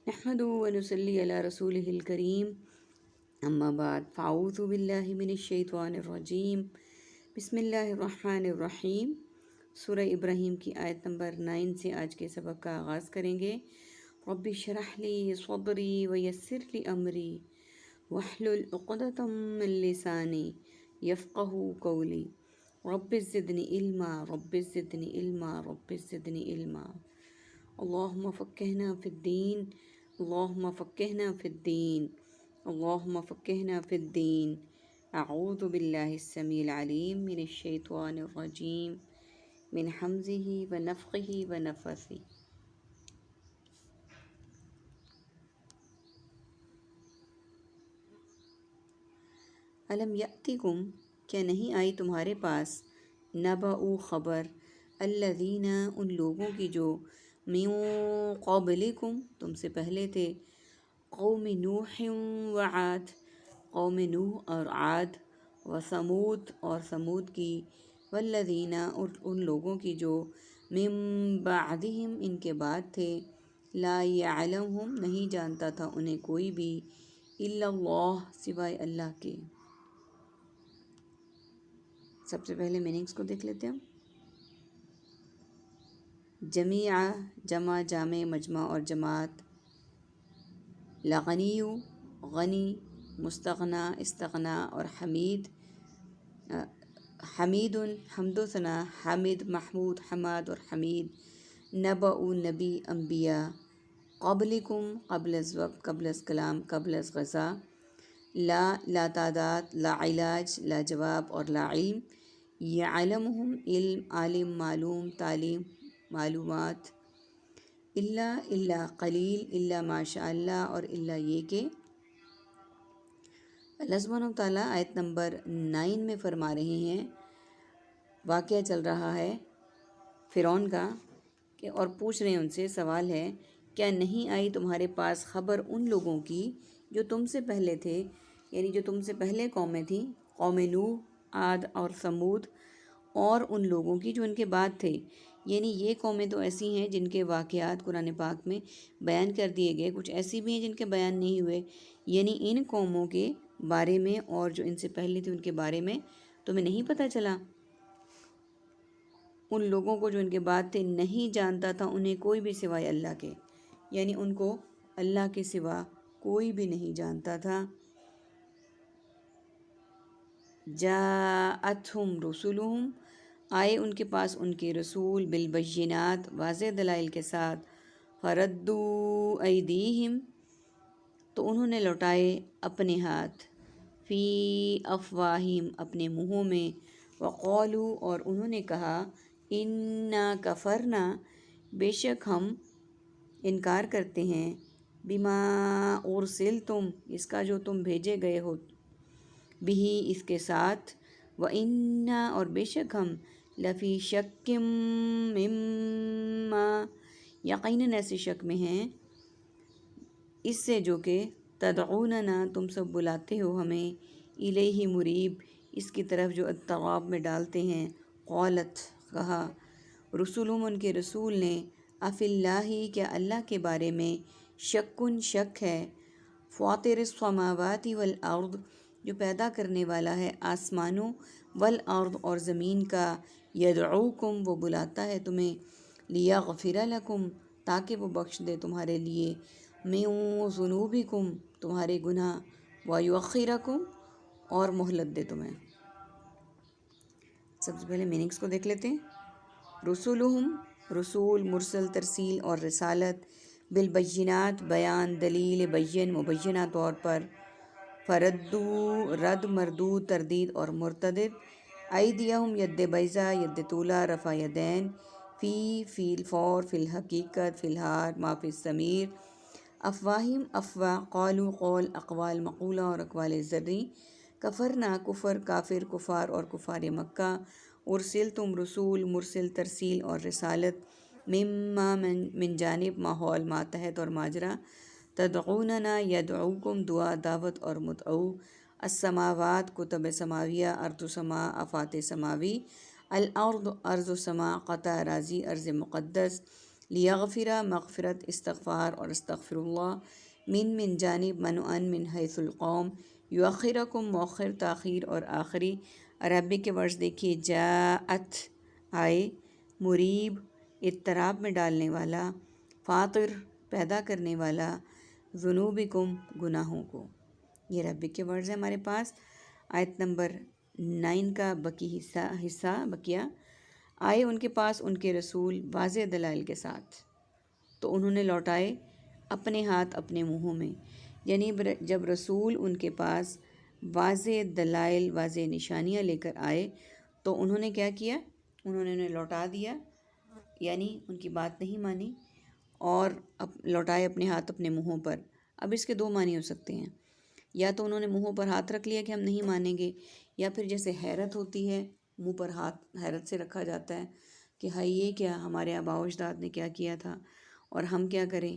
نحمدہ و نصلی علی رسولہ الکریم، اما بعد فاعوذ باللہ من الشیطان الرجیم، بسم اللہ الرحمن الرحیم۔ سورہ ابراہیم کی آیت نمبر 9 سے آج کے سبق کا آغاز کریں گے۔ رب اشرح لی صدری ویسر لی امری واحلل عقدۃ من لسانی یفقہوا قولی رب زدنی علما رب زدنی علما رب زدنی علما۔ اللہم فقہنا فی الدین، اللہم فقہنا فی الدین، اللہم فقہنا فی الدین۔ اعوذ باللہ السمیع العلیم من الشیطان الرجیم من حمزہ ونفخہ ونفثہ۔ الم یأتکم، کیا نہیں آئی تمہارے پاس، نبأ خبر، الذین ان لوگوں کی جو من قبلکم تم سے پہلے تھے، قوم نوح وعاد، قوم نوح اور عاد، وثمود اور ثمود کی، والذین اور ان لوگوں کی جو من بعدہم ان کے بعد تھے، لا یعلمہم نہیں جانتا تھا انہیں کوئی بھی، الا اللہ سوائے اللہ کے۔ سب سے پہلے میننگز کو دیکھ لیتے ہیں۔ جمیع جمع، جامع، مجمع اور جماعت۔ لغنی غنی، مستغنا استغنا اور حمید، حمید حمد و ثنا، حامد محمود حماد اور حمید۔ نبأ نبی انبیاء، قبلکم قبل از وقت، قبل از کلام، قبل از غذا۔ لا تعداد، لا علاج لا جواب اور لا علم۔ یعلمہم علم عالم معلوم تعلیم معلومات۔ الا قلیل، الا ماشاء اللہ اور الا یہ کہ۔ اللہ سبحانہ وتعالیٰ آیت نمبر 9 میں فرما رہے ہیں، واقعہ چل رہا ہے فرعون کا کہ اور پوچھ رہے ہیں ان سے، سوال ہے کیا نہیں آئی تمہارے پاس خبر ان لوگوں کی جو تم سے پہلے تھے، یعنی جو تم سے پہلے قومیں تھیں، قوم نوح، عاد اور ثمود، اور ان لوگوں کی جو ان کے بعد تھے، یعنی یہ قومیں تو ایسی ہیں جن کے واقعات قرآن پاک میں بیان کر دیے گئے، کچھ ایسی بھی ہیں جن کے بیان نہیں ہوئے، یعنی ان قوموں کے بارے میں اور جو ان سے پہلے تھے ان کے بارے میں تمہیں نہیں پتہ چلا؟ ان لوگوں کو جو ان کے بعد تھے نہیں جانتا تھا انہیں کوئی بھی سوائے اللہ کے، یعنی ان کو اللہ کے سوا کوئی بھی نہیں جانتا تھا۔ جاءتہم رسلہم، آئے ان کے پاس ان کے رسول، بالبینات واضح دلائل کے ساتھ، فردوا ایدیہم تو انہوں نے لوٹائے اپنے ہاتھ، فی افواہہم اپنے منہوں میں، وقالوا اور انہوں نے کہا، انا کفرنا بے شک ہم انکار کرتے ہیں، بما ارسلتم اس کا جو تم بھیجے گئے ہو، بھی اس کے ساتھ، وَإِنَّا اور بے شک ہم، لفی شک مما یقیناً ایسے شک میں ہیں، اس سے جو کہ تدعوننا تم سب بلاتے ہو ہمیں، الیہ مریب اس کی طرف جو التواب میں ڈالتے ہیں۔ قالت کہا، رسولہم ان کے رسول نے، افی اللہ کیا اللہ کے بارے میں، شکن شک ہے، فاطر السماوات والارض جو پیدا کرنے والا ہے آسمانوں، والارض اور زمین کا، یدعوکم وہ بلاتا ہے تمہیں، لیغفر لکم تاکہ وہ بخش دے تمہارے لیے، من ذنوبکم تمہارے گناہ، ویؤخرکم اور مہلت دے تمہیں۔ سب سے پہلے میننگز کو دیکھ لیتے ہیں۔ رسولہم رسول، مرسل ترسیل اور رسالت، بالبینات بیان دلیل بین مبینہ طور پر، فردو رد مردود تردید اور مرتدد، ایدیہم ید بیضا ید طولہ رفع یدین، فی الفور فی الحقیقت فی الحال ما فی الضمیر، افواہم افواہ، قالوا قول اقوال مقولہ اور اقوال ذری، کفرنا کفر کافر کفار اور کفار مکہ، ارسلتم رسول مرسل ترسیل اور رسالت، مما من جانب ماحول ماتحت اور ماجرا، تدعوننا یدعوکم دعا دعوت اور مدعو، السماوات کتب سماویہ، ارض سما افات سماوی، الارض ارض سما قطع اراضی ارض مقدس، لیغفرہ مغفرت استغفار اور استغفر اللہ، من جانب منعن من حیث القوم، یؤخرکم مؤخر تاخیر اور آخری۔ عربی کے ورڈز دیکھیے، جاءت آئے، مریب اضطراب میں ڈالنے والا، فاطر پیدا کرنے والا، ذنوبکم گناہوں کو۔ یہ عربی کے ورڈز ہیں ہمارے پاس۔ آیت نمبر 9 کا بقی حصہ بقیہ، آئے ان کے پاس ان کے رسول واضح دلائل کے ساتھ تو انہوں نے لوٹائے اپنے ہاتھ اپنے منہوں میں، یعنی جب رسول ان کے پاس واضح دلائل واضح نشانیاں لے کر آئے تو انہوں نے کیا کیا؟ انہوں نے انہیں لوٹا دیا، یعنی ان کی بات نہیں مانی اور لوٹائے اپنے ہاتھ اپنے منہوں پر۔ اب اس کے دو معنی ہو سکتے ہیں، یا تو انہوں نے منہوں پر ہاتھ رکھ لیا کہ ہم نہیں مانیں گے، یا پھر جیسے حیرت ہوتی ہے منہ پر ہاتھ حیرت سے رکھا جاتا ہے کہ ہائی یہ کیا، ہمارے آباء و اجداد نے کیا کیا تھا اور ہم کیا کریں۔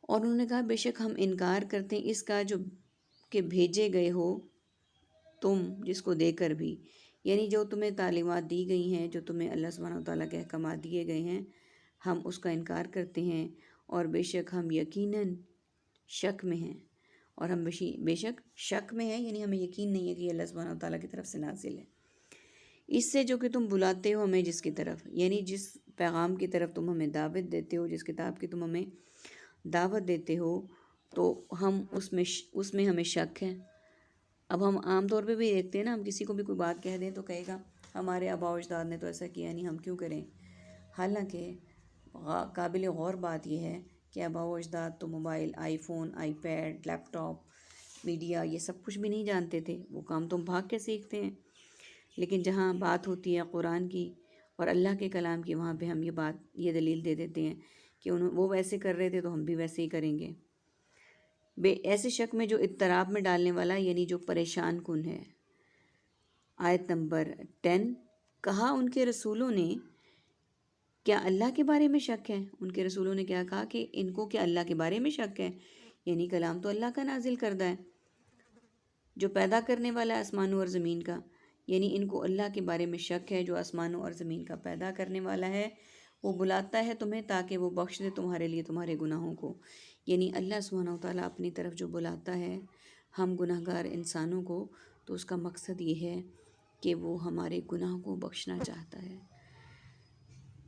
اور انہوں نے کہا بے شک ہم انکار کرتے ہیں اس کا جو کہ بھیجے گئے ہو تم جس کو دے کر بھی، یعنی جو تمہیں تعلیمات دی گئی ہیں، جو تمہیں اللہ سبحانہ و تعالیٰ کے احکامات دیے گئے ہیں، ہم اس کا انکار کرتے ہیں، اور بے شک ہم یقیناً شک میں ہیں، اور ہم بے شک شک میں ہیں، یعنی ہمیں یقین نہیں ہے کہ یہ اللہ سبحانہ و تعالیٰ کی طرف سے نازل ہے۔ اس سے جو کہ تم بلاتے ہو ہمیں جس کی طرف، یعنی جس پیغام کی طرف تم ہمیں دعوت دیتے ہو، جس کتاب کی تم ہمیں دعوت دیتے ہو، تو ہم اس میں ہمیں شک ہے۔ اب ہم عام طور پہ بھی دیکھتے ہیں نا، ہم کسی کو بھی کوئی بات کہہ دیں تو کہے گا ہمارے آباء و اجداد نے تو ایسا کیا نہیں، ہم کیوں کریں۔ حالانکہ قابل غور بات یہ ہے کہ آباء و اجداد تو mobile, iPhone, iPad, laptop, media, یہ سب کچھ بھی نہیں جانتے تھے، وہ کام تو ہم بھاگ کے سیکھتے ہیں۔ لیکن جہاں بات ہوتی ہے قرآن کی اور اللہ کے کلام کی، وہاں پہ ہم یہ دلیل دے دیتے ہیں کہ وہ ویسے کر رہے تھے تو ہم بھی ویسے ہی کریں گے۔ ایسے شک میں جو اضطراب میں ڈالنے والا، یعنی جو پریشان کن ہے۔ آیت نمبر 10، کہا ان کے رسولوں نے کیا اللہ کے بارے میں شک ہے؟ ان کے رسولوں نے کیا کہا کہ ان کو کیا اللہ کے بارے میں شک ہے؟ یعنی کلام تو اللہ کا نازل کردہ ہے، جو پیدا کرنے والا ہے آسمانوں اور زمین کا، یعنی ان کو اللہ کے بارے میں شک ہے جو آسمانوں اور زمین کا پیدا کرنے والا ہے۔ وہ بلاتا ہے تمہیں تاکہ وہ بخش دے تمہارے لیے تمہارے گناہوں کو، یعنی اللہ سبحانہ و تعالیٰ اپنی طرف جو بلاتا ہے ہم گناہ گار انسانوں کو، تو اس کا مقصد یہ ہے کہ وہ ہمارے گناہ کو بخشنا چاہتا ہے،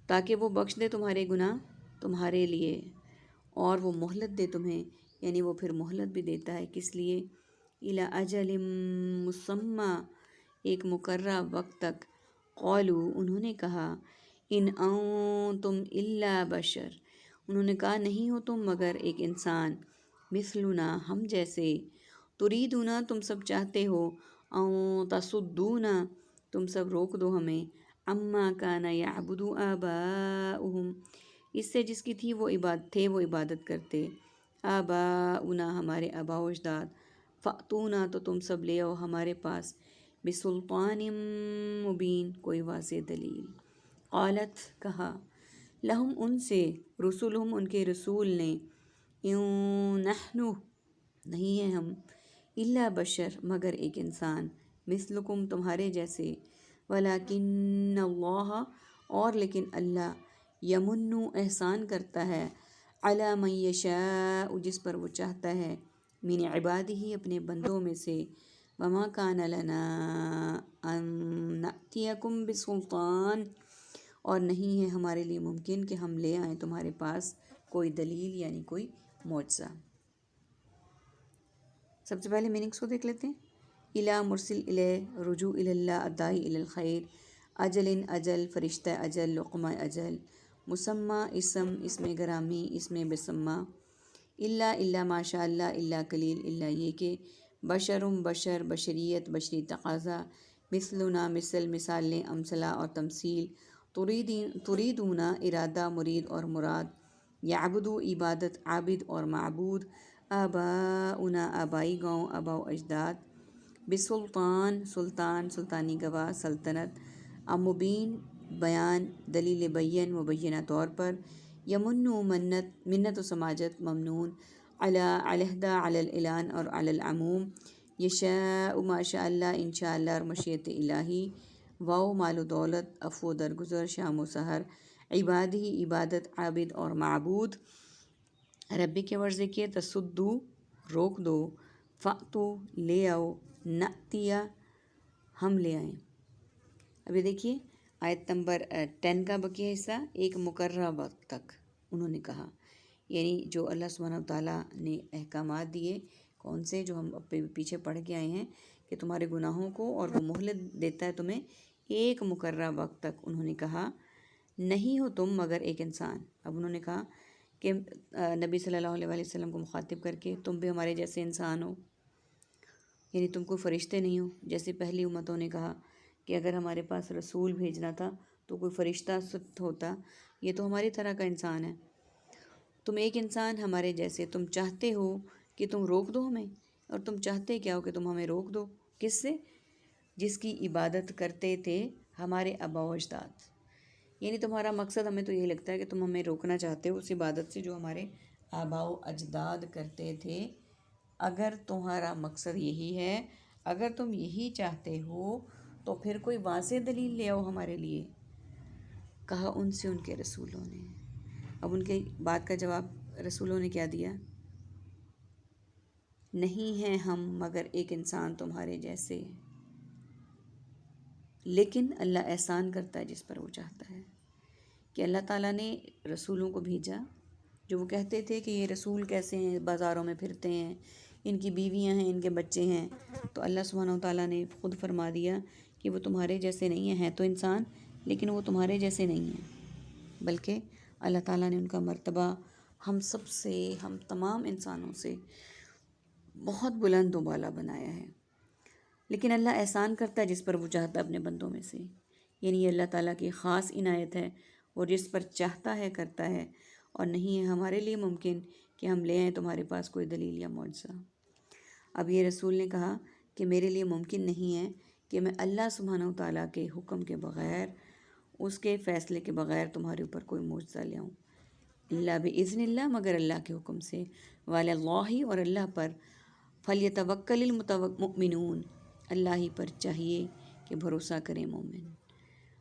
تاکہ وہ بخش دے تمہارے گناہ تمہارے لیے، اور وہ مہلت دے تمہیں، یعنی وہ پھر مہلت بھی دیتا ہے کس لیے؟ الی اجل مسمی، ایک مقررہ وقت تک۔ قولوا، انہوں نے کہا، ان انتم الا بشر، انہوں نے کہا نہیں ہو تم مگر ایک انسان، مثلنا ہم جیسے، تریدونا تم سب چاہتے ہو، ان تصدونا تم سب روک دو ہمیں، اما کان یعبد آباؤہم، اس سے جس کی تھی وہ عبادت کرتے، آباؤنا ہمارے آباء و اجداد، فأتونا تو تم سب لے آؤ ہمارے پاس، بسلطان مبین کوئی واضح دلیل۔ قالت کہا، لہم ان سے، رسولہم ان کے رسول نے، ان نحن نہیں ہیں ہم، الا بشر مگر ایک انسان، مثلکم تمہارے جیسے، ولکن اللہ اور لیکن اللہ، یمن احسان کرتا ہے، علی من یشاء جس پر وہ چاہتا ہے، من عبادہ اپنے بندوں میں سے، وما کان لنا ان نأتیکم بسلطان اور نہیں ہے ہمارے لیے ممکن کہ ہم لے آئیں تمہارے پاس کوئی دلیل یعنی کوئی معجزہ۔ سب سے پہلے میننگس کو دیکھ لیتے ہیں۔ الا مرسل الیہ، رجوع الی اللہ، الداعی الی الخیر، اجل اجل فرشتہ اجل، لقمہ اجل، مسمى اسم گرامی، اسم بسمہ، الا ما شاء اللہ، الا قلیل، الا یہ کہ، بشر بشریت بشری تقاضا، مثلنا مثال لیں، امثلہ اور تمثیل، تریدونا ارادہ مرید اور مراد، یعبدو عبادت عابد اور معبود، آباؤنا آبائی گاؤں آباء و اجداد، بسلطان سلطانی گواہ سلطنت، مبین بیان دلیل بین مبینہ طور پر، یمنو منت و سماجت ممنون، علیحدہ علی الاعلان اور علی العموم، یشاء ما شاء اللہ انشاء اللہ اور مشیت الہی، واو مال و دولت، عفو و درگزر، شام و سحر، عباد ہی عبادت، عابد اور معبود، ربی کے ورزے کیے، تصدو روک دو، فاتو لے آؤ، نعتیہ ہم لے آئیں۔ ابھی دیکھیے آیت نمبر 10 کا بقیہ حصہ، ایک مقررہ وقت تک انہوں نے کہا، یعنی جو اللہ سبحانہ وتعالیٰ نے احکامات دیے، کون سے جو ہم پیچھے پڑھ کے آئے ہیں کہ تمہارے گناہوں کو، اور وہ مہلت دیتا ہے تمہیں ایک مقررہ وقت تک۔ انہوں نے کہا نہیں ہو تم مگر ایک انسان۔ اب انہوں نے کہا کہ نبی صلی اللہ علیہ وآلہ وسلم کو مخاطب کر کے تم بھی ہمارے جیسے انسان ہو، یعنی تم کوئی فرشتے نہیں ہو، جیسے پہلی امتوں نے کہا کہ اگر ہمارے پاس رسول بھیجنا تھا تو کوئی فرشتہ ہوتا، یہ تو ہماری طرح کا انسان ہے، تم ایک انسان ہمارے جیسے، تم چاہتے ہو کہ تم روک دو ہمیں، اور تم چاہتے کیا ہو کہ تم ہمیں روک دو، کس سے؟ جس کی عبادت کرتے تھے ہمارے آباء و اجداد، یعنی تمہارا مقصد، ہمیں تو یہی لگتا ہے کہ تم ہمیں روکنا چاہتے ہو اس عبادت سے جو ہمارے آباء و اجداد کرتے تھے۔ اگر تمہارا مقصد یہی ہے، اگر تم یہی چاہتے ہو تو پھر کوئی واضح دلیل لے آؤ ہمارے لیے، کہا ان سے ان کے رسولوں نے۔ اب ان کے بات کا جواب رسولوں نے کیا دیا؟ نہیں ہیں ہم مگر ایک انسان تمہارے جیسے، لیکن اللہ احسان کرتا ہے جس پر وہ چاہتا ہے۔ کہ اللہ تعالیٰ نے رسولوں کو بھیجا، جو وہ کہتے تھے کہ یہ رسول کیسے ہیں، بازاروں میں پھرتے ہیں، ان کی بیویاں ہیں، ان کے بچے ہیں، تو اللہ سبحانہ وتعالیٰ نے خود فرما دیا کہ وہ تمہارے جیسے نہیں ہیں، ہیں تو انسان لیکن وہ تمہارے جیسے نہیں ہیں، بلکہ اللہ تعالیٰ نے ان کا مرتبہ ہم سب سے، ہم تمام انسانوں سے بہت بلند و بالا بنایا ہے۔ لیکن اللہ احسان کرتا ہے جس پر وہ چاہتا ہے اپنے بندوں میں سے، یعنی یہ اللہ تعالیٰ کی خاص عنایت ہے، اور جس پر چاہتا ہے کرتا ہے، اور نہیں ہے ہمارے لیے ممکن کہ ہم لے آئیں تمہارے پاس کوئی دلیل یا معجزہ۔ اب یہ رسول نے کہا کہ میرے لیے ممکن نہیں ہے کہ میں اللہ سبحانہ وتعالیٰ کے حکم کے بغیر، اس کے فیصلے کے بغیر تمہارے اوپر کوئی معجزہ لے آؤں، اللہ بإذن اللہ، مگر اللہ کے حکم سے، وعلی اللہ، اور اللہ پر، فلیتوکل المؤمنون، اللہ ہی پر چاہیے کہ بھروسہ کریں مومن۔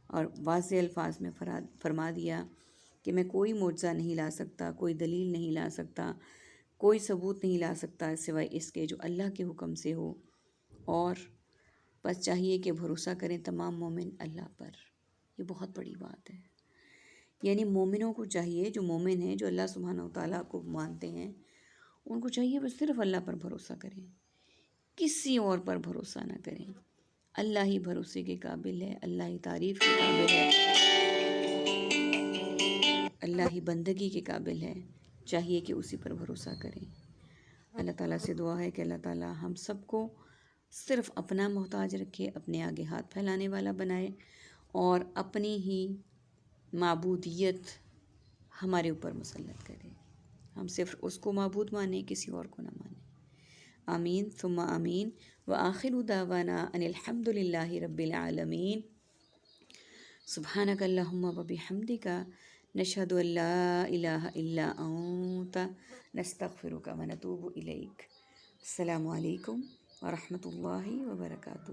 اور واضح الفاظ میں فرما دیا کہ میں کوئی معجزہ نہیں لا سکتا، کوئی دلیل نہیں لا سکتا، کوئی ثبوت نہیں لا سکتا سوائے اس کے جو اللہ کے حکم سے ہو، اور بس چاہیے کہ بھروسہ کریں تمام مومن اللہ پر۔ یہ بہت بڑی بات ہے، یعنی مومنوں کو چاہیے، جو مومن ہیں، جو اللہ سبحانہ وتعالیٰ کو مانتے ہیں، ان کو چاہیے بس صرف اللہ پر بھروسہ کریں، کسی اور پر بھروسہ نہ کریں۔ اللہ ہی بھروسے کے قابل ہے، اللہ ہی تعریف کے قابل ہے، اللہ ہی بندگی کے قابل ہے، چاہیے کہ اسی پر بھروسہ کریں۔ اللہ تعالیٰ سے دعا ہے کہ اللہ تعالیٰ ہم سب کو صرف اپنا محتاج رکھے، اپنے آگے ہاتھ پھیلانے والا بنائے، اور اپنی ہی معبودیت ہمارے اوپر مسلط کرے، ہم صرف اس کو معبود مانیں، کسی اور کو نہ مانیں۔ آمین ثم آمین، وآخر دعوانا ان الحمد للہ رب العالمین۔ سبحانک اللہم وبحمدک، نشہد ان لا الہ الا انت، نستغفرک ونتوب الیک۔ السلام علیکم ورحمۃ اللہ وبرکاتہ۔